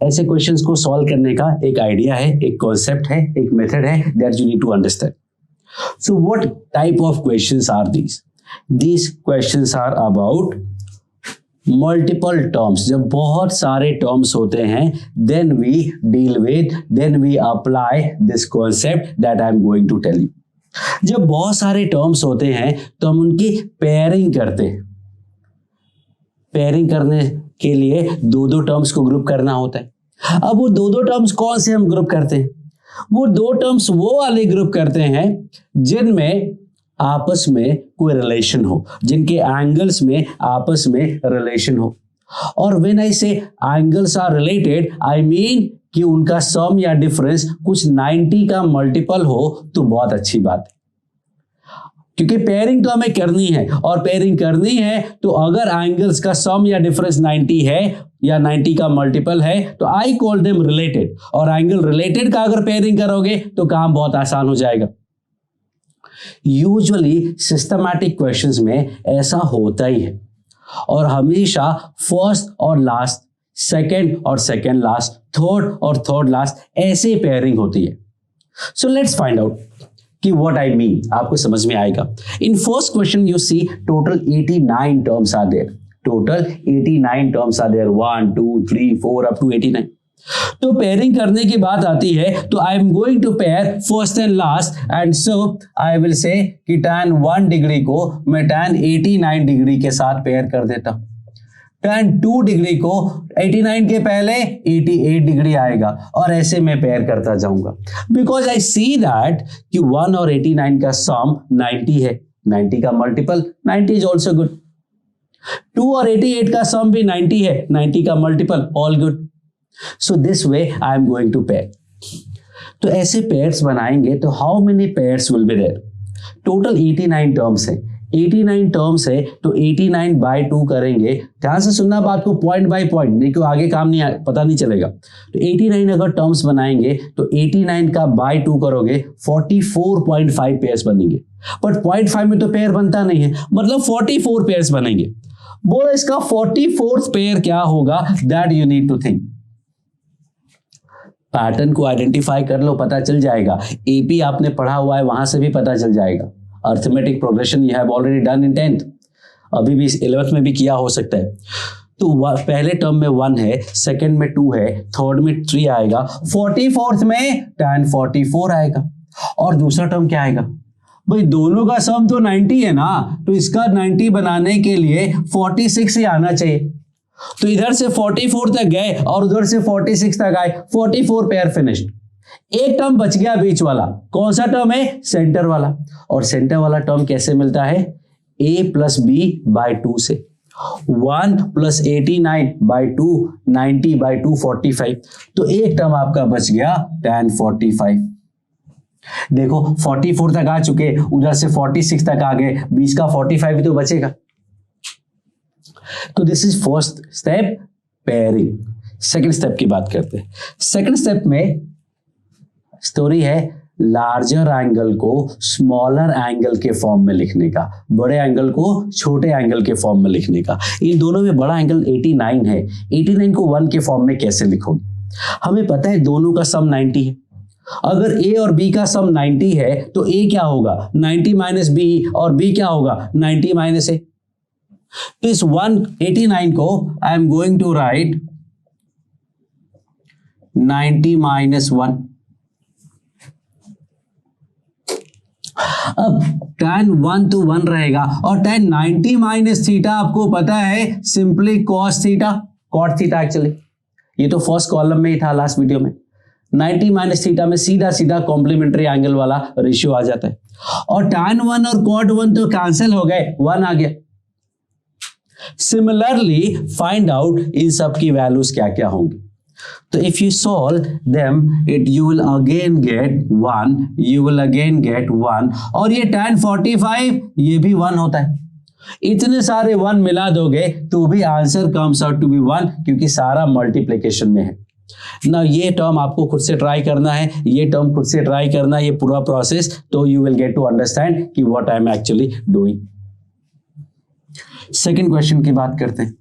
ऐसे क्वेश्चंस को सॉल्व करने का एक आइडिया है, एक कॉन्सेप्ट है, एक मेथड है that you need to understand. So what type of questions are these? These questions are about multiple terms. जब बहुत सारे टर्म्स होते हैं then we deal with, then we apply this concept that I am going to tell you. जब बहुत सारे terms होते हैं तो हम उनकी पेयरिंग करते हैं. पेयरिंग करने के लिए दो दो टर्म्स को ग्रुप करना होता है. अब वो दो दो टर्म्स कौन से हम ग्रुप करते हैं? वो दो टर्म्स वो वाले ग्रुप करते हैं जिनमें आपस में कोई रिलेशन हो, जिनके एंगल्स में आपस में रिलेशन हो. और when I say angles are related, I mean कि उनका सम या डिफरेंस कुछ 90 का मल्टीपल हो तो बहुत अच्छी बात है. क्योंकि पेयरिंग तो हमें करनी है, और पेयरिंग करनी है तो अगर एंगल्स का सम या डिफरेंस 90 है या 90 का मल्टीपल है तो आई कॉल देम रिलेटेड. और एंगल रिलेटेड का अगर पेयरिंग करोगे तो काम बहुत आसान हो जाएगा. यूजुअली सिस्टमैटिक क्वेश्चंस में ऐसा होता ही है, और हमेशा फर्स्ट और लास्ट, सेकंड और सेकंड लास्ट, थर्ड और थर्ड लास्ट ऐसे पेयरिंग होती है. सो लेट्स फाइंड आउट कि व्हाट आई मीन. आपको समझ में आएगा. In first question you see total 89 terms are there. Total 89 terms are there. 1 2 3 4 up to 89. तो पेयरिंग करने की बात आती है तो I am going to pair first and last, and so I will say कि tan 1 डिग्री को मैं tan 89 डिग्री के साथ पेयर कर देता हूं. tan 2 डिग्री को 89 के पहले 88 डिग्री आएगा, और ऐसे मैं पेयर करता जाऊंगा. बिकॉज आई सी दैट कि 1 और 89 का सम 90 है. 90 का मल्टीपल 90 इज ऑल्सो गुड. 2 और 88 का सम भी 90 है. 90 का multiple all good. So this way I am going to pair. तो ऐसे पेयर्स बनाएंगे तो how many pairs will be there? Total 89 terms है. 89 टर्म्स है तो 89 बाय 2 करेंगे. ध्यान से सुनना बात को, पॉइंट बाय पॉइंट, नहीं तो आगे काम नहीं पता नहीं चलेगा. तो 89 अगर टर्म्स बनाएंगे तो 89 का बाय 2 करोगे 44.5 पेयर्स बनेंगे. बट 0.5 में तो पेयर बनता नहीं है, मतलब 44 पेयर्स बनेंगे. बोलो इसका 44th पेयर क्या होगा? That you need to think. Pattern को आइडेंटिफाई कर लो, पता चल जाएगा. एपी आपने पढ़ा हुआ है, वहां से भी पता चल जाएगा. Arithmetic progression you have already done in 10th, अभी भी 11th में भी किया हो सकता है. तो पहले टर्म में 1 है, सेकंड में 2 है, थर्ड में 3 आएगा, 44th में tan 44 आएगा. और दूसरा टर्म क्या आएगा? भाई दोनों का सम तो 90 है ना, तो इसका 90 बनाने के लिए 46 ही आना चाहिए. तो इधर से 44 तक गए और उधर से 46 तक आए. 44 पेयर फिनिश्ड. एक टर्म बच गया बीच वाला. कौन सा टर्म है? सेंटर वाला. और सेंटर वाला टर्म कैसे मिलता है? a प्लस बी बाय 2 से. 1 प्लस 89 बाय 2, 90 बाय 2 45. तो एक टर्म आपका बच गया tan 45. देखो 44 तक आ चुके, उधर से 46 तक आ गए, बीच का 45 भी तो बचेगा. तो this is first step, pairing. Second step की बात करते हैं. सेकंड स्टेप में स्टोरी है लार्जर एंगल को स्मॉलर एंगल के फॉर्म में लिखने का, बड़े एंगल को छोटे एंगल के फॉर्म में लिखने का. इन दोनों में बड़ा एंगल 89 है. 89 को 1 के फॉर्म में कैसे लिखोगे? हमें पता है दोनों का सम 90 है. अगर a और b का सम 90 है तो a क्या होगा? 90 माइनस b, और b क्या होगा? 90 माइनस a. तो इस 189 को I am going to write 90 minus 1. अब tan 1 तो 1 रहेगा, और tan 90 माइनस थीटा आपको पता है simply cos theta, cot theta. Actually ये तो फर्स्ट कॉलम में ही था लास्ट वीडियो में. 90 माइनस थीटा में सीधा सीधा कॉम्प्लीमेंट्री एंगल वाला रेशियो आ जाता है. और tan 1 और cot 1 तो कैंसिल हो गए, 1 आ गया. सिमिलरली फाइंड आउट इन सब की वैल्यूज क्या क्या होंगी. तो if you solve them it you will again get 1, you will again get 1, और ये tan 45 ये भी 1 होता है. इतने सारे 1 मिला दोगे तो भी answer comes out to be 1, क्योंकि सारा मल्टीप्लिकेशन में है ना. ये टर्म आपको खुद से ट्राई करना है, ये टर्म खुद से ट्राई करना है, ये पूरा प्रोसेस, तो you will get to understand कि what I am actually doing. Second question की बात करते हैं.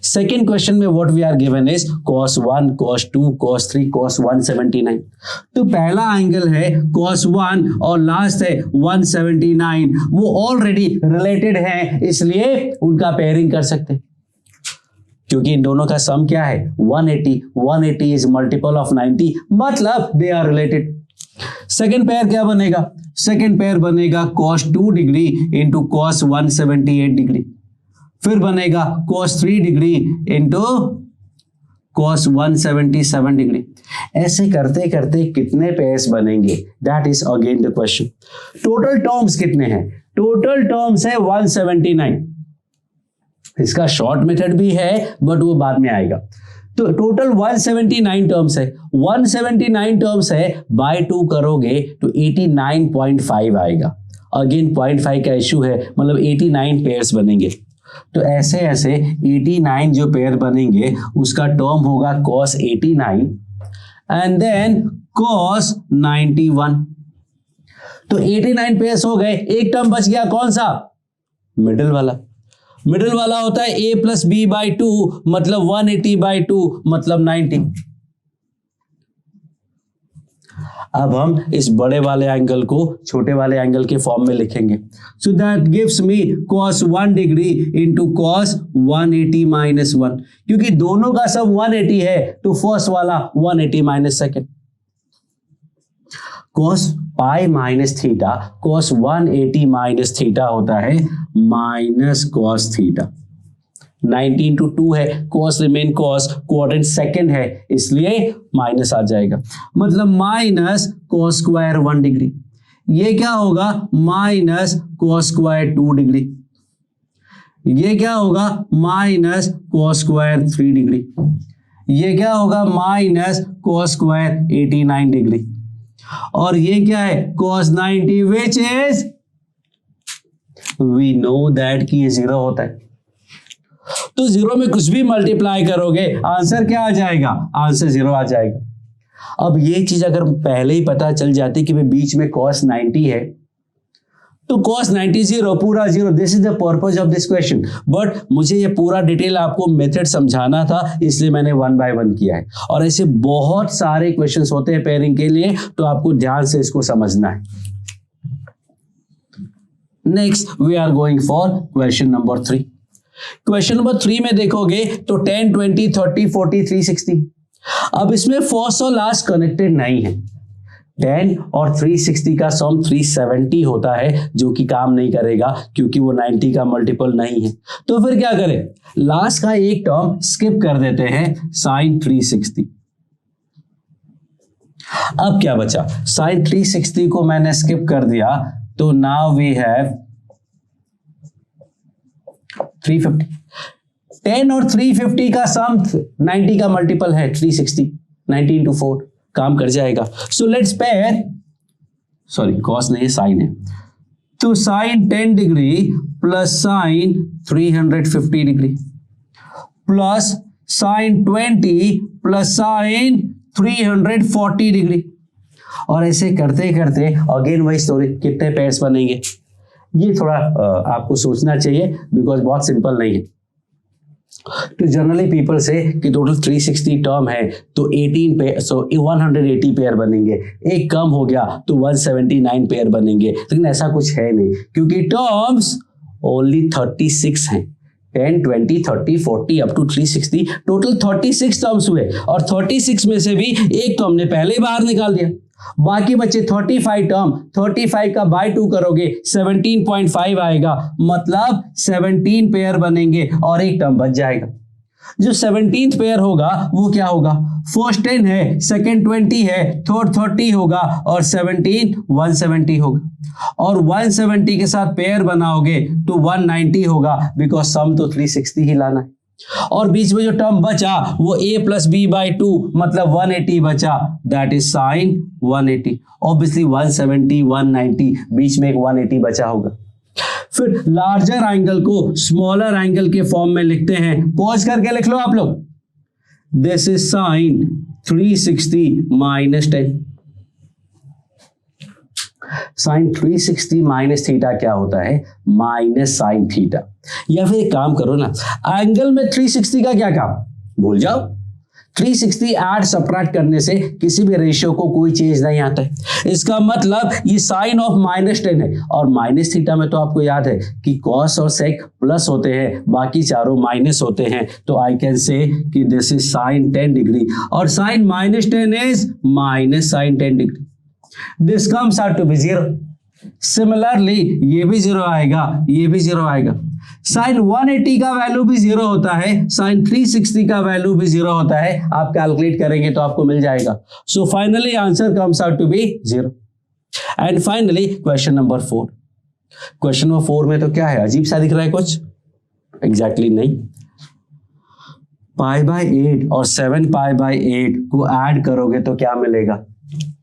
सेकेंड क्वेश्चन में what we are given is cos 1, cos 2, cos 3, cos 179। तो पहला एंगल है cos 1 और लास्ट है 179, वो ऑलरेडी रिलेटेड है, इसलिए उनका पेयरिंग कर सकते हैं, क्योंकि इन दोनों का सम क्या है 180। 180 इज मल्टीपल ऑफ 90, मतलब they are related. Second pair क्या बनेगा? सेकेंड पेयर बनेगा cos 2 degree into cos 178 degree, फिर बनेगा cos 3 degree into cos 177 degree. ऐसे करते करते कितने पेयर्स बनेंगे? That is again the question. Total terms कितने हैं? टोटल टर्म्स है 179। इसका शॉर्ट मेथड भी है बट वो बाद में आएगा। तो टोटल 179 टर्म्स है। 179 टर्म्स है, बाय 2 करोगे तो 89.5 आएगा। अगेन 0.5 का इश्यू है, मतलब 89 पेयर्स बनेंगे। तो ऐसे ऐसे 89 जो पेयर बनेंगे उसका टर्म होगा cos 89 एंड देन cos 91। तो 89 पेयर्स हो गए, एक टर्म बच गया, कौन सा? मिडिल वाला। मिडिल वाला होता है a प्लस बी बाई 2, मतलब 180 बाई 2, मतलब 90। अब हम इस बड़े वाले एंगल को छोटे वाले एंगल के फॉर्म में लिखेंगे। So that gives me cos 1 degree into cos 180 minus 1, क्योंकि दोनों का सब 180 है तो फर्स्ट वाला 180 minus second. cos pi minus theta, cos 180 minus theta होता है माइनस cos थीटा। 19 to 2 है, cos remain cos, quadrant second है इसलिए माइनस आ जाएगा, मतलब माइनस cos स्क्वायर 1 डिग्री। ये क्या होगा? Minus cos square 2 degree. ये क्या होगा? Minus cos square 3 degree. ये क्या होगा? Minus cos square 89 degree. और ये क्या है? cos 90, which is we know that कि ये 0 होता है। तो 0 में कुछ भी मल्टीप्लाई करोगे आंसर क्या आ जाएगा? आंसर 0 आ जाएगा। अब ये चीज अगर पहले ही पता चल जाती कि भाई बीच में cos 90 है तो cos 90 0, पूरा 0। This is the purpose of this question. But मुझे ये पूरा डिटेल आपको मेथड समझाना था, इसलिए मैंने 1 by 1 किया है। और ऐसे बहुत सारे क्वेश्चंस होते हैं पेयरिंग के लिए, तो आपको ध्यान से इसको समझना है। Next we are going for question number 3। Question number 3 में देखोगे तो 10, 20, 30, 40, 360। अब इसमें फर्स्ट और लास्ट कनेक्टेड नहीं है। 10 और 360 का सम 370 होता है, जो कि काम नहीं करेगा क्योंकि वो 90 का मल्टीपल नहीं है। तो फिर क्या करें? लास्ट का एक टर्म स्किप कर देते हैं, sin 360। अब क्या बचा? sin 360 को मैंने स्किप कर दिया, तो नाउ वी हैव 350। 10 और 350 का सम 90 का मल्टीपल है 360, 90 into 4 काम कर जाएगा। So let's pair, sorry cos नहीं साइन है, तो sine 10 degree plus sine 350 degree plus sine 20 plus sine 340 degree. और ऐसे करते करते अगेन वही स्टोरी, कितने पेयर्स बनेंगे? ये थोड़ा आपको सोचना चाहिए बिकॉज बहुत सिंपल नहीं है। तो जनरली पीपल से कि टोटल 360 टर्म है तो 18 पेयर, सो 180 पेयर बनेंगे, एक कम हो गया तो 179 पेयर बनेंगे, लेकिन ऐसा कुछ है नहीं क्योंकि टर्म्स ओनली 36 हैं। 10, 20, 30, 40 अप टू 360, टोटल 36 टर्म्स हुए और 36 में से भी एक तो हमने पहले ही बाहर निकाल दिया, बाकी बचे 35 टर्म। 35 का बाय 2 करोगे 17.5 आएगा, मतलब 17 पेयर बनेंगे और एक टर्म बच जाएगा। जो 17th पेयर होगा वो क्या होगा? फर्स्ट 10 है, सेकंड 20 है, थर्ड 30 होगा और 17 170 होगा। और 170 के साथ पेयर बनाओगे तो 190 होगा बिकॉज सम तो 360 ही लाना है। और बीच में जो टर्म बचा वो a प्लस बी बाई 2, मतलब 180 बचा, दैट इज साइन 180। ऑब्वियसली 170 190, बीच में एक 180 बचा होगा। फिर लार्जर एंगल को स्मॉलर एंगल के फॉर्म में लिखते हैं, पॉज करके लिख लो आप लोग। This is sine 360 minus 10। Sine 360 minus theta क्या होता है? Minus sine theta. या फिर एक काम करो ना, एंगल में 360 का क्या काम, भूल जाओ। 360 ऐड सबट्रैक्ट करने से किसी भी रेशियो को कोई चेंज नहीं आता है। इसका मतलब ये साइन ऑफ -10 है, और माइनस थीटा में तो आपको याद है कि कॉस और सेक प्लस होते हैं, बाकी चारों माइनस होते हैं। तो आई कैन से कि दिस इज साइन 10 डिग्री, और sine -10 is minus sine 10 degree. This comes out to be 0। Similarly ये भी 0 आएगा, ये भी 0 आएगा। साइन 180 का वैल्यू भी 0 होता है, साइन 360 का वैल्यू भी 0 होता है। आप कैलकुलेट करेंगे तो आपको मिल जाएगा। So finally answer comes out to be 0। And finally question number 4। Question number 4 में तो क्या है, अजीब सा दिख रहा है कुछ? एग्जैक्टली नहीं। π/8 और 7π/8 को ऐड करोगे तो क्या मिलेगा?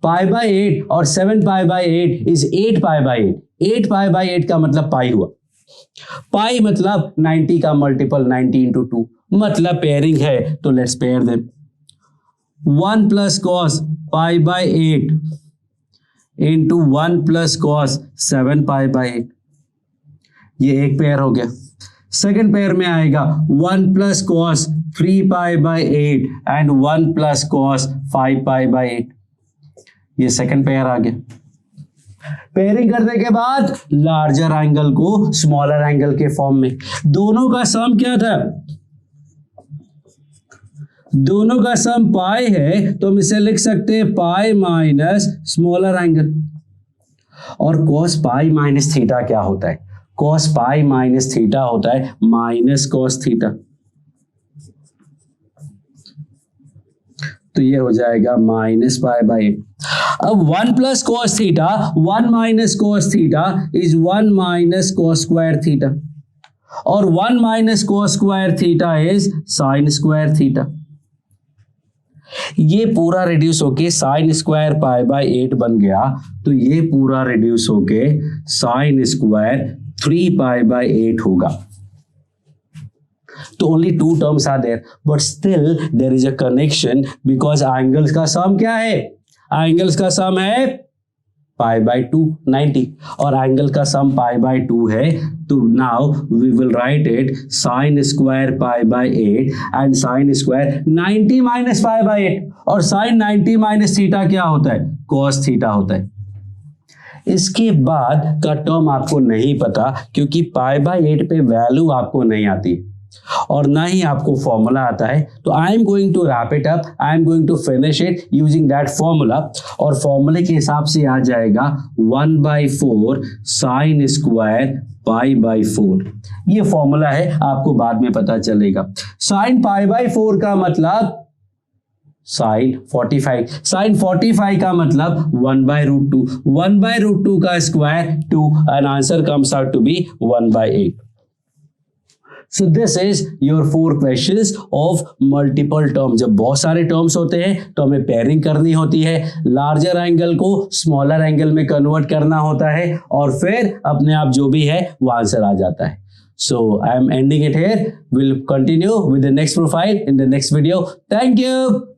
π/8 और 7π/8 इज 8π/8। 8π/8 का मतलब पाई हुआ। पाई मतलब 90 का मल्टीपल, 90 into 2 मतलब पेयरिंग है। तो let's pair them. 1 plus cos π/8 into 1 plus cos 7π/8, ये एक पेयर हो गया। सेकेंड पेयर में आएगा 1 plus cos 3π/8 and 1 plus cos 5π/8, ये सेकेंड पेयर आ गया। पेयरिंग करने के बाद लार्जर एंगल को स्मॉलर एंगल के फॉर्म में, दोनों का सम क्या था? दोनों का सम पाई है, तो हम इसे लिख सकते हैं पाई माइनस स्मॉलर एंगल। और कॉस पाई माइनस थीटा क्या होता है? कॉस पाई माइनस थीटा होता है माइनस कॉस थीटा। तो ये हो जाएगा -π/8। अब 1 plus cos theta, 1 minus cos theta is 1 minus cos square theta, और 1 minus cos square theta is sine square theta. ये पूरा रिड्यूस होके साइन स्क्वायर π/8 बन गया, तो ये पूरा रिड्यूस होके साइन स्क्वायर 3π/8 होगा। तो only 2 terms are there, but still there is a connection because angles का सम क्या है? एंगल्स का सम है π/2 90, और एंगल का सम π/2 है। तो now we will write it sine square π/8 and sine square 90 minus π/8, और साइन 90 माइनस थीटा क्या होता है? कॉस थीटा होता है। इसके बाद का टर्म आपको नहीं पता, क्योंकि π/8 पे वैल्यू आपको नहीं आती और ना ही आपको फॉर्मूला आता है। तो I am going to wrap it up, I am going to finish it using that formula, और फॉर्मूले के हिसाब से आ जाएगा 1/4 साइन स्क्वायर π/4। ये फॉर्मूला है, आपको बाद में पता चलेगा। साइन π/4 का मतलब साइन 45, साइन 45 का मतलब 1/√2, 1/√2 का square 2, and answer comes out to be 1/8। So this is your 4 questions of multiple terms। जब बहुत सारे टर्म्स होते हैं तो हमें पेयरिंग करनी होती है, लार्जर एंगल को स्मॉलर एंगल में कन्वर्ट करना होता है, और फिर अपने आप जो भी है वो आंसर आ जाता है। So I am ending it here. We'll continue with the next profile in the next video. Thank you.